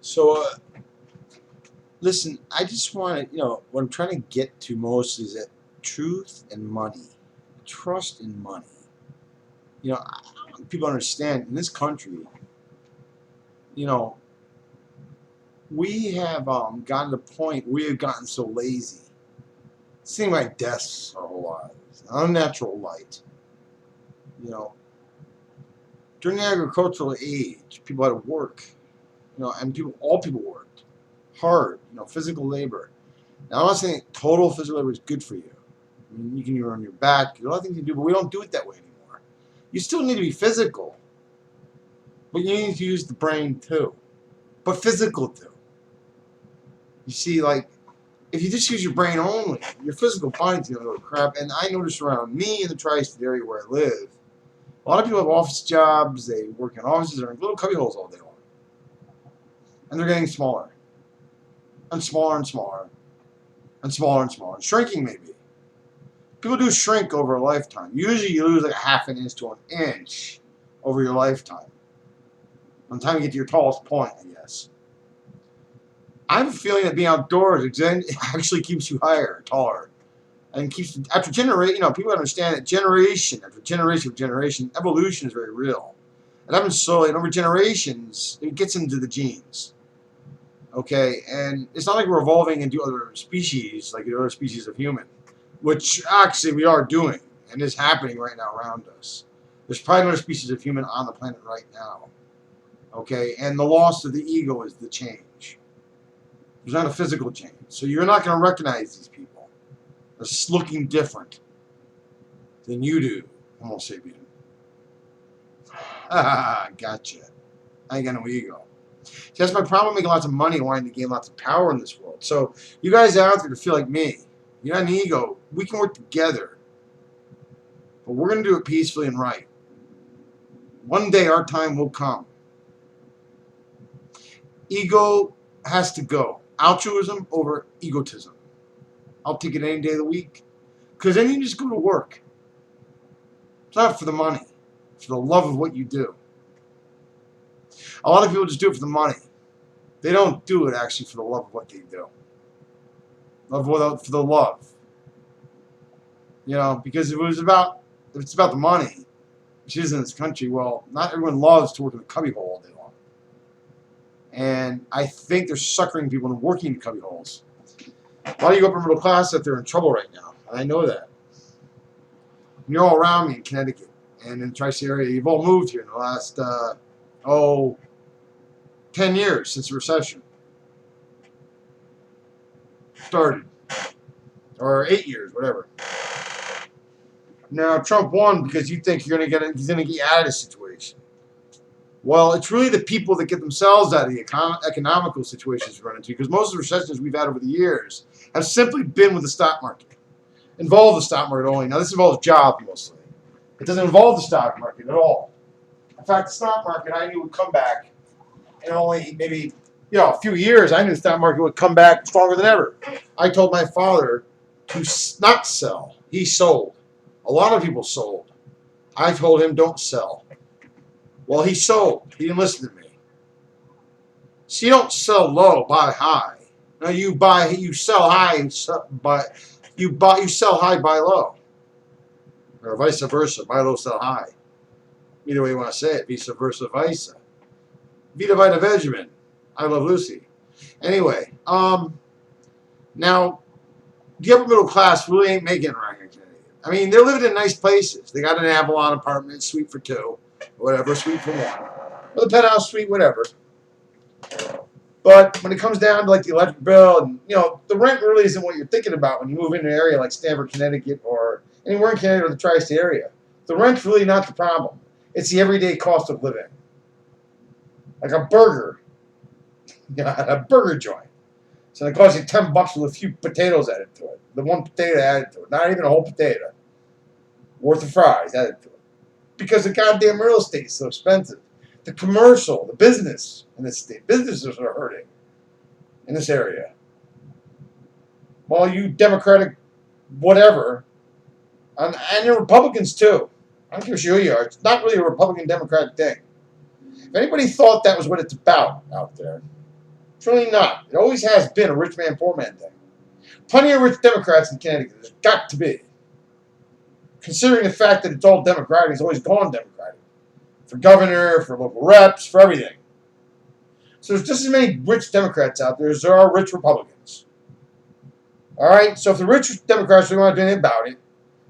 So, listen, I just want to, what I'm trying to get to most is that truth and money, trust in money. I want people to understand in this country, you know, we have gotten to the point we have gotten so lazy. Seeing like desks our whole lives, unnatural light. You know, during the agricultural age, people had to work. And all people worked hard. Physical labor. Now, I'm not saying total physical labor is good for you. I mean, you can even on your back. There's a lot of things you can do, but we don't do it that way anymore. You still need to be physical, but you need to use the brain too. But physical too. You see, like, if you just use your brain only, your physical body's gonna go to crap. And I notice around me in the tri-state area where I live, a lot of people have office jobs. They work in offices or in little cubbyholes all day long, and they're getting smaller, and smaller, and smaller, and smaller, and smaller, and shrinking maybe. People do shrink over a lifetime. Usually you lose like a half an inch to an inch over your lifetime. By the time you get to your tallest point, I guess. I have a feeling that being outdoors actually keeps you higher, taller, and keeps after generation. People understand that generation after generation after generation, evolution is very real. It happens slowly, and over generations, it gets into the genes. Okay, and it's not like we're evolving into other species, like the other species of human, which actually we are doing, and is happening right now around us. There's probably another species of human on the planet right now. Okay, and the loss of the ego is the change. There's not a physical change. So you're not going to recognize these people as looking different than you do, Homo sapien. Gotcha. I ain't got no ego. See, that's my problem making lots of money and wanting to gain lots of power in this world. So you guys out there to feel like me, you're not an ego. We can work together. But we're going to do it peacefully and right. One day our time will come. Ego has to go. Altruism over egotism. I'll take it any day of the week. Because then you just go to work. It's not for the money. It's for the love of what you do. A lot of people just do it for the money. They don't do it actually for the love of what they do. For the love. Because if it's about the money, which is in this country, well, not everyone loves to work in a cubbyhole all day long. And I think they're suckering people into working in cubbyholes. A lot of you upper middle class out there are in trouble right now, and I know that. And you're all around me in Connecticut and in the tri-state area. You've all moved here in the last 10 years since the recession started, or 8 years, whatever. Now Trump won because you think he's going to get you out of this situation. Well, it's really the people that get themselves out of the economical situations we run into, because most of the recessions we've had over the years have simply been with the stock market. Involve the stock market only. Now, this involves jobs mostly. It doesn't involve the stock market at all. In fact, the stock market I knew would come back in only maybe a few years. I knew the stock market would come back stronger than ever. I told my father to not sell. He sold. A lot of people sold. I told him don't sell. Well, he sold. He didn't listen to me. So you don't sell low, buy high. No, you sell high, you sell high, buy low, or vice versa. Buy low, sell high. Either way you want to say it, vice versa, vice. Vita Vita Vegemin. I love Lucy. Anyway, now the upper middle class really ain't making it around here today. I mean, they're living in nice places. They got an Avalon apartment, suite for 2. Whatever, suite for 1. Or the penthouse suite, whatever. But when it comes down to like the electric bill, and the rent really isn't what you're thinking about when you move into an area like Stamford, Connecticut, or anywhere in Canada or the tri-state area. The rent's really not the problem. It's the everyday cost of living. Like a burger. A burger joint. So it costs you $10 with a few potatoes added to it. The one potato added to it. Not even a whole potato. Worth of fries added to it. Because the goddamn real estate is so expensive. The commercial, the business in this state. Businesses are hurting in this area. While you Democratic whatever, and the Republicans too. I don't care who you are. It's not really a Republican-Democratic thing. If anybody thought that was what it's about out there, It's really not. It always has been a rich man, poor man thing. Plenty of rich Democrats in Connecticut. There's got to be. Considering the fact that it's all Democratic, it's always gone Democratic. For governor, for local reps, for everything. So there's just as many rich Democrats out there as there are rich Republicans. All right? So if the rich Democrats really want to do anything about it,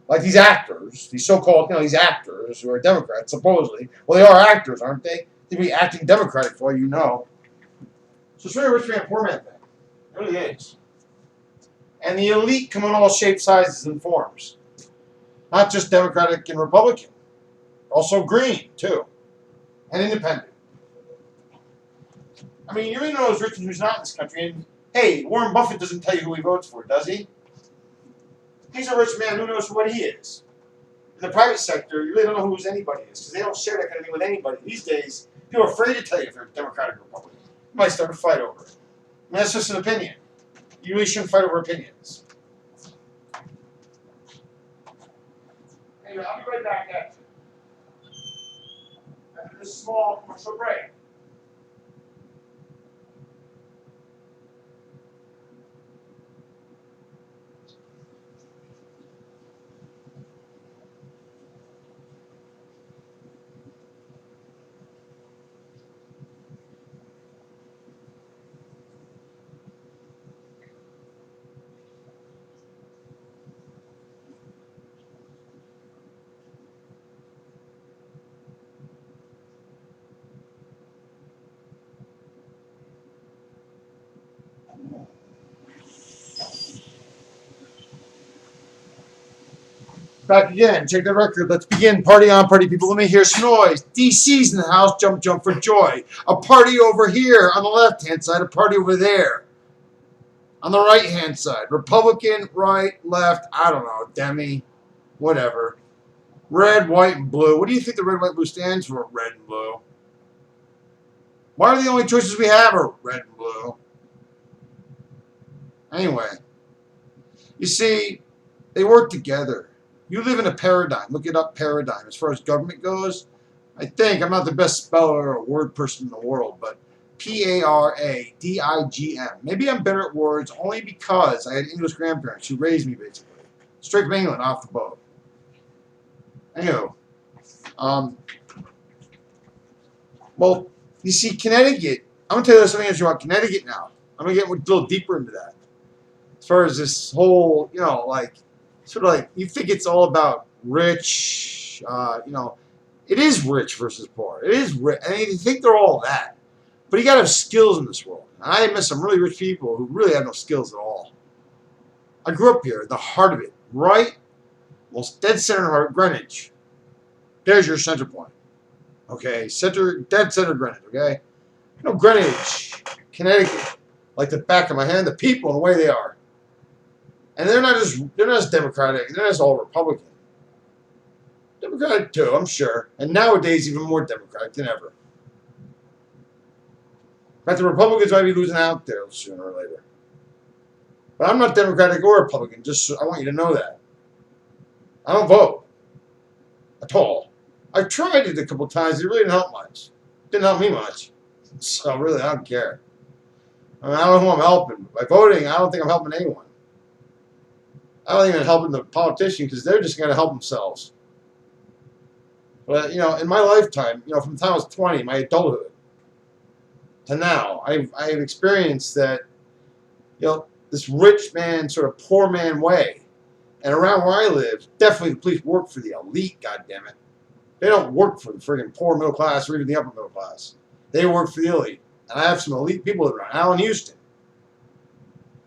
like these actors, these so-called, these actors who are Democrats, supposedly. Well, they are actors, aren't they? They'd be acting Democratic for all you know. So it's really a rich man, poor man thing. It really is. And the elite come in all shapes, sizes, and forms. Not just Democratic and Republican. Also green, too. And independent. I mean, you really know who's rich and who's not in this country. And, hey, Warren Buffett doesn't tell you who he votes for, does he? He's a rich man who knows what he is. In the private sector, you really don't know who anybody is because they don't share that kind of thing with anybody. These days, people are afraid to tell you if they're Democratic or Republican. You might start a fight over it. I mean, that's just an opinion. You really shouldn't fight over opinions. Anyway, I'll be right back after this small commercial break. Back again. Check the record. Let's begin. Party on, party people. Let me hear some noise. DC's in the house. Jump, jump for joy. A party over here on the left-hand side. A party over there on the right-hand side. Republican, right, left. I don't know. Demi. Whatever. Red, white, and blue. What do you think the red, white, blue stands for? Red and blue. Why are the only choices we have are red and blue? Anyway. You see, they work together. You live in a paradigm. Look it up, paradigm. As far as government goes, I think, I'm not the best speller or word person in the world, but Paradigm. Maybe I'm better at words only because I had English grandparents who raised me, basically. Straight from England, off the boat. Anywho. Well, you see, Connecticut, I'm going to tell you something else about Connecticut now. I'm going to get a little deeper into that. As far as this whole, sort of like, you think it's all about rich, it is rich versus poor. It is rich. I mean, you think they're all that. But you got to have skills in this world. And I met some really rich people who really have no skills at all. I grew up here, the heart of it, right? Well, dead center of heart, Greenwich. There's your center point. Okay, dead center Greenwich, okay? Greenwich, Connecticut, like the back of my hand, the people and the way they are. And they're not just Democratic, they're not just all Republican. Democratic too, I'm sure. And nowadays even more Democratic than ever. But the Republicans might be losing out there sooner or later. But I'm not Democratic or Republican, I want you to know that. I don't vote. At all. I've tried it a couple times, it really didn't help much. Didn't help me much. So really, I don't care. I mean, I don't know who I'm helping. By voting, I don't think I'm helping anyone. I don't even helping the politicians because they're just going to help themselves. But, in my lifetime, from the time I was 20, my adulthood, to now, I've experienced that, this rich man, sort of poor man way. And around where I live, definitely the police work for the elite, goddammit. They don't work for the friggin' poor middle class or even the upper middle class. They work for the elite. And I have some elite people around. Allen Houston.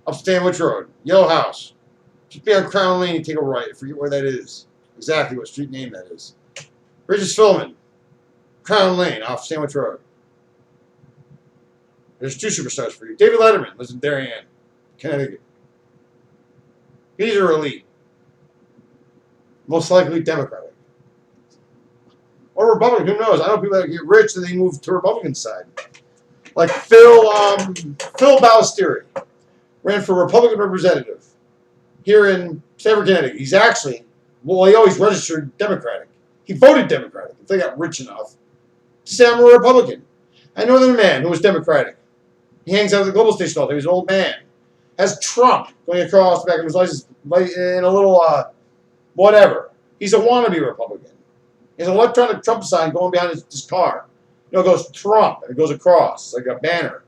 Up Stanwich Road. Yellow House. Just be on Crown Lane and take a right. I forget where that is. Exactly what street name that is. Regis Philbin. Crown Lane off Sandwich Road. There's two superstars for you. David Letterman lives in Darien, Connecticut. These are elite. Most likely Democratic. Or Republican, who knows? I know people that get rich and they move to the Republican side. Like Phil Ballesteri ran for Republican representative here in Stamford, Connecticut. He's actually, he always registered Democratic. He voted Democratic if they got rich enough to say I'm a Republican. I know another man who was Democratic. He hangs out at the Global Station all day. He's an old man. Has Trump going across the back of his license in a little whatever. He's a wannabe Republican. He has an electronic Trump sign going behind his car. It goes Trump, and it goes across like a banner.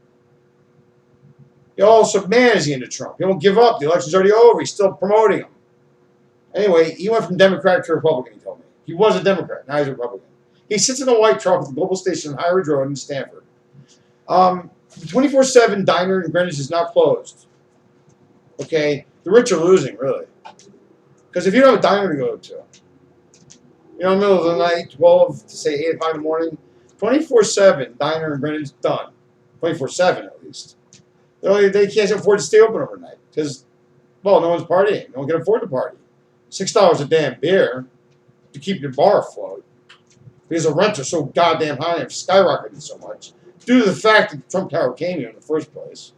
So man, is he into Trump? He won't give up. The election's already over. He's still promoting him. Anyway, he went from Democrat to Republican, he told me. He was a Democrat. Now he's a Republican. He sits in a white truck at the Global Station on High Ridge Road in Stanford. The 24/7 diner in Greenwich is now closed. Okay? The rich are losing, really. Because if you don't have a diner to go to, in the middle of the night, 12 to say 8 o'clock in the morning, 24/7 diner in Greenwich is done. 24/7 at least. They can't afford to stay open overnight because, no one's partying. No one can afford to party. $6 a damn beer to keep your bar afloat because the rents are so goddamn high and have skyrocketed so much due to the fact that the Trump Tower came here in the first place.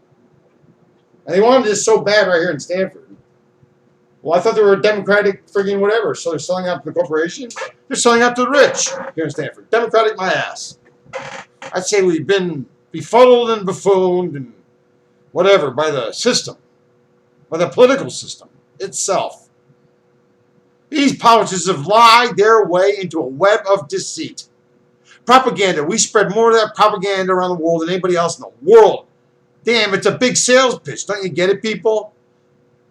And they wanted this so bad right here in Stanford. Well, I thought they were a Democratic friggin' whatever, so they're selling out to the corporation? They're selling out to the rich here in Stanford. Democratic my ass. I'd say we've been befuddled and buffooned and whatever by the system, by the political system itself. These politicians have lied their way into a web of deceit. Propaganda. We spread more of that propaganda around the world than anybody else in the world. Damn, it's a big sales pitch. Don't you get it, people?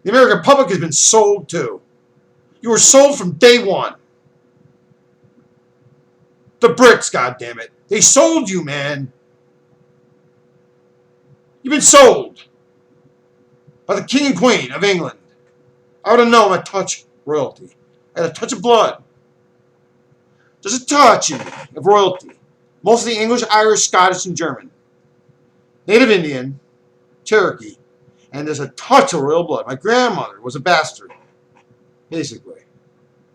The American public has been sold too. You were sold from day one. The Brits, goddammit. They sold you, man. You've been sold by the King and Queen of England. I ought to know I'm a touch royalty. I had a touch of blood. Just a touch of royalty. Mostly English, Irish, Scottish, and German. Native Indian, Cherokee, and there's a touch of royal blood. My grandmother was a bastard, basically.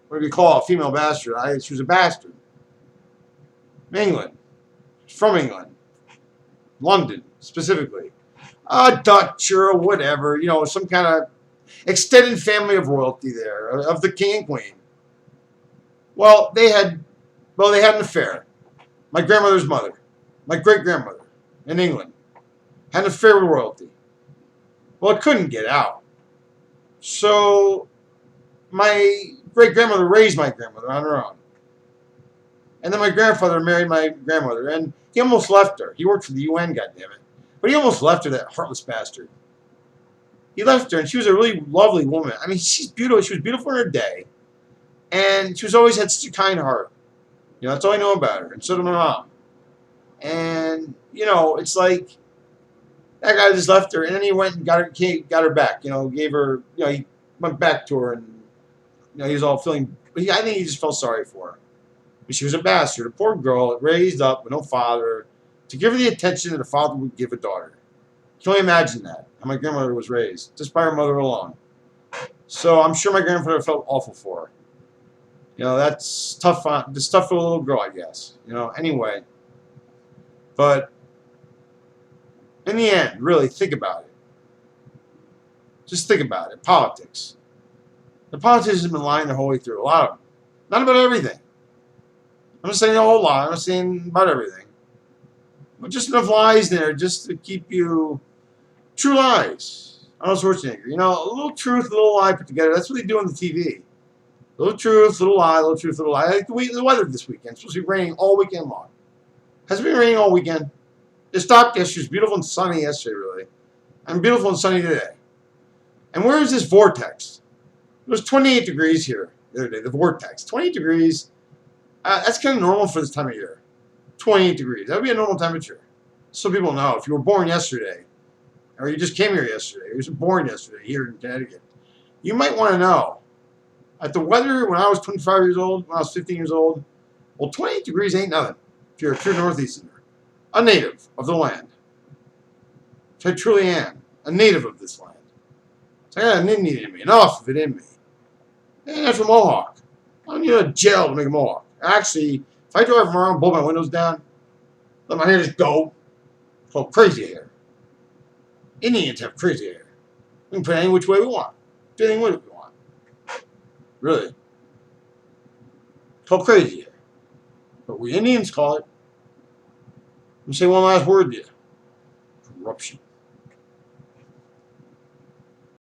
What do you call a female bastard? She was a bastard. England. From England. London, specifically. A Dutch or whatever, some kind of extended family of royalty there, of the king and queen. Well, they had an affair. My grandmother's mother, my great-grandmother in England, had an affair with royalty. Well, it couldn't get out. So my great-grandmother raised my grandmother on her own. And then my grandfather married my grandmother, and he almost left her. He worked for the UN, goddammit. But he almost left her, that heartless bastard. He left her, and she was a really lovely woman. I mean, she's beautiful. She was beautiful in her day. And she always had such a kind heart. That's all I know about her. And so did my mom. And, it's like that guy just left her, and then he went and got her back. Gave her, he went back to her, and, he was all feeling, I think he just felt sorry for her. But she was a bastard, a poor girl, raised up with no father, to give her the attention that a father would give a daughter. Can you only imagine that? How my grandmother was raised, just by her mother alone. So I'm sure my grandfather felt awful for her. That's tough. It's tough for a little girl, I guess. Anyway. But in the end, really think about it. Just think about it. Politics. The politicians have been lying their whole way through. A lot of them. Not about everything. I'm not saying a whole lot. I'm not saying about everything. But just enough lies there just to keep you... True lies. Arnold Schwarzenegger. A little truth, a little lie put together. That's what they do on the TV. Little truth, little lie, little truth, little lie. I like the weather this weekend. It's supposed to be raining all weekend long. Has it been raining all weekend? It stopped yesterday. It was beautiful and sunny yesterday, really. And beautiful and sunny today. And where is this vortex? It was 28 degrees here the other day, the vortex. 28 degrees. That's kind of normal for this time of year. 28 degrees. That would be a normal temperature. So people know. If you were born yesterday, or you just came here yesterday, or you were born yesterday here in Connecticut, you might want to know. At the weather, when I was 25 years old, when I was 15 years old, well, 28 degrees ain't nothing if you're a true Northeasterner. A native of the land. Which I truly am. A native of this land. So I got an Indian in me. Enough of it in me. And that's a Mohawk. I don't need a gel to make a Mohawk. Actually, if I drive around and pull my windows down, let my hair just go. It's called crazy hair. Indians have crazy hair. We can put it any which way we want. Do anything with it we want. Really. It's called crazy hair. But we Indians call it. Let me say one last word to you. corruption.